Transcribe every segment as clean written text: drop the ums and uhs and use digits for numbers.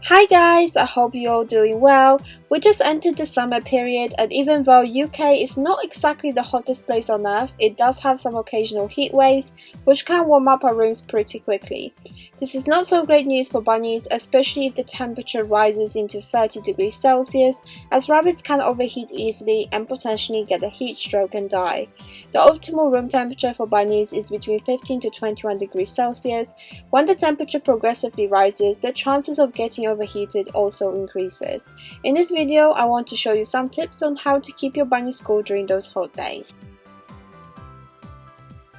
Hi guys, I hope you're all doing well. We just entered the summer period, and even though UK is not exactly the hottest place on earth, it does have some occasional heat waves which can warm up our rooms pretty quickly. This is not so great news for bunnies, especially if the temperature rises into 30 degrees Celsius, as rabbits can overheat easily and potentially get a heat stroke and die. The optimal room temperature for bunnies is between 15 to 21 degrees Celsius. When the temperature progressively rises, the chances of getting overheated also increases. In this video, I want to show you some tips on how to keep your bunnies cool during those hot days.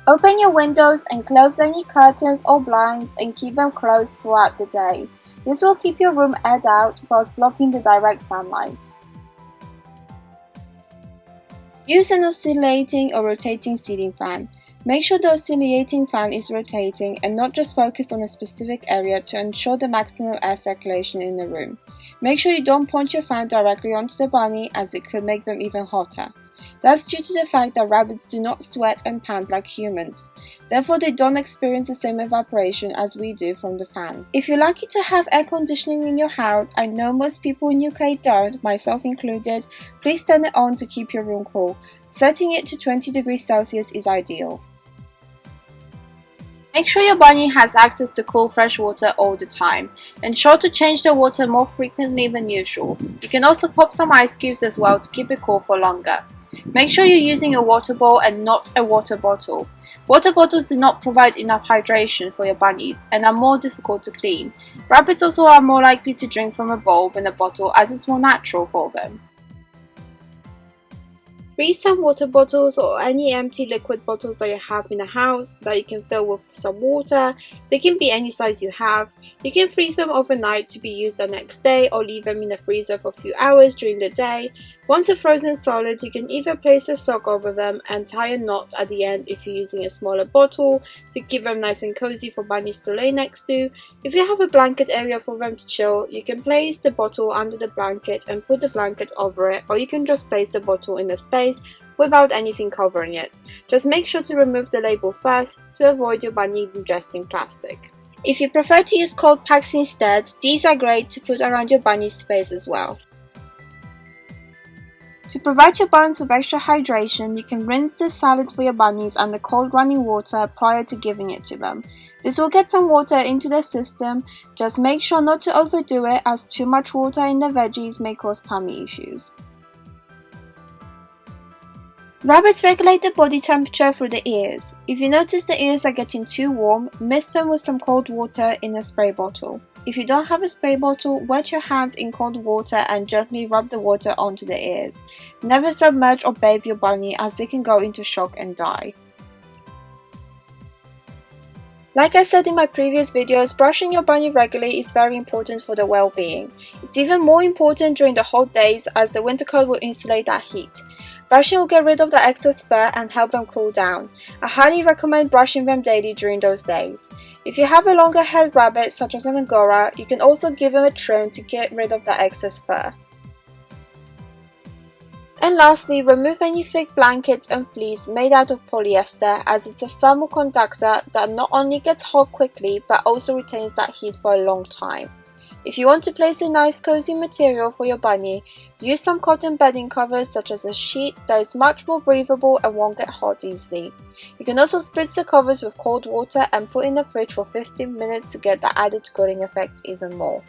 Open your windows and close any curtains or blinds and keep them closed throughout the day. This will keep your room aired out whilst blocking the direct sunlight. Use an oscillating or rotating ceiling fan. Make sure the oscillating fan is rotating and not just focused on a specific area to ensure the maximum air circulation in the room. Make sure you don't point your fan directly onto the bunny, as it could make them even hotter. That's due to the fact that rabbits do not sweat and pant like humans. Therefore, they don't experience the same evaporation as we do from the fan. If you're lucky to have air conditioning in your house, I know most people in UK don't, myself included, please turn it on to keep your room cool. Setting it to 20 degrees Celsius is ideal. Make sure your bunny has access to cool fresh water all the time. Ensure to change the water more frequently than usual. You can also pop some ice cubes as well to keep it cool for longer. Make sure you're using a water bowl and not a water bottle. Water bottles do not provide enough hydration for your bunnies and are more difficult to clean. Rabbits also are more likely to drink from a bowl than a bottle, as it's more natural for them. Freeze some water bottles or any empty liquid bottles that you have in the house that you can fill with some water. They can be any size you have. You can freeze them overnight to be used the next day, or leave them in the freezer for a few hours during the day. Once they're frozen solid, you can either place a sock over them and tie a knot at the end if you're using a smaller bottle to keep them nice and cozy for bunnies to lay next to. If you have a blanket area for them to chill, you can place the bottle under the blanket and put the blanket over it, or you can just place the bottle in a space without anything covering it. Just make sure to remove the label first to avoid your bunny ingesting plastic. If you prefer to use cold packs instead, these are great to put around your bunny's space as well. To provide your bunnies with extra hydration, you can rinse this salad for your bunnies under cold running water prior to giving it to them. This will get some water into their system. Just make sure not to overdo it, as too much water in the veggies may cause tummy issues. Rabbits regulate the body temperature through the ears. If you notice the ears are getting too warm, mist them with some cold water in a spray bottle. If you don't have a spray bottle, wet your hands in cold water and gently rub the water onto the ears. Never submerge or bathe your bunny, as they can go into shock and die. Like I said in my previous videos, brushing your bunny regularly is very important for their well-being. It's even more important during the hot days, as the winter coat will insulate that heat. Brushing will get rid of the excess fur and help them cool down. I highly recommend brushing them daily during those days. If you have a longer haired rabbit, such as an Angora, you can also give them a trim to get rid of the excess fur. And lastly, remove any thick blankets and fleece made out of polyester, as it's a thermal conductor that not only gets hot quickly but also retains that heat for a long time. If you want to place a nice cozy material for your bunny, use some cotton bedding covers such as a sheet that is much more breathable and won't get hot easily. You can also spritz the covers with cold water and put in the fridge for 15 minutes to get the added cooling effect even more.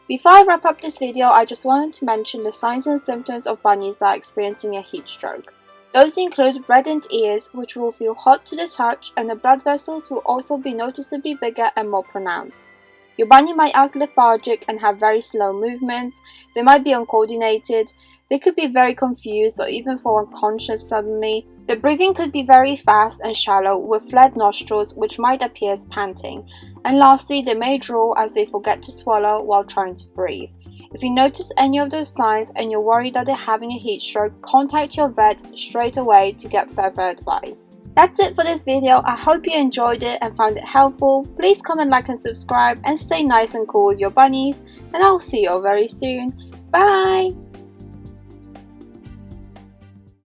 Before I wrap up this video, I just wanted to mention the signs and symptoms of bunnies that are experiencing a heat stroke. Those include reddened ears, which will feel hot to the touch, and the blood vessels will also be noticeably bigger and more pronounced. Your bunny might act lethargic and have very slow movements. They might be uncoordinated. They could be very confused or even fall unconscious suddenly. The breathing could be very fast and shallow with flared nostrils, which might appear as panting. And lastly, they may drool as they forget to swallow while trying to breathe. If you notice any of those signs and you're worried that they're having a heat stroke, contact your vet straight away to get further advice. That's it for this video. I hope you enjoyed it and found it helpful. Please comment, like and subscribe, and stay nice and cool with your bunnies, and I'll see you all very soon. Bye!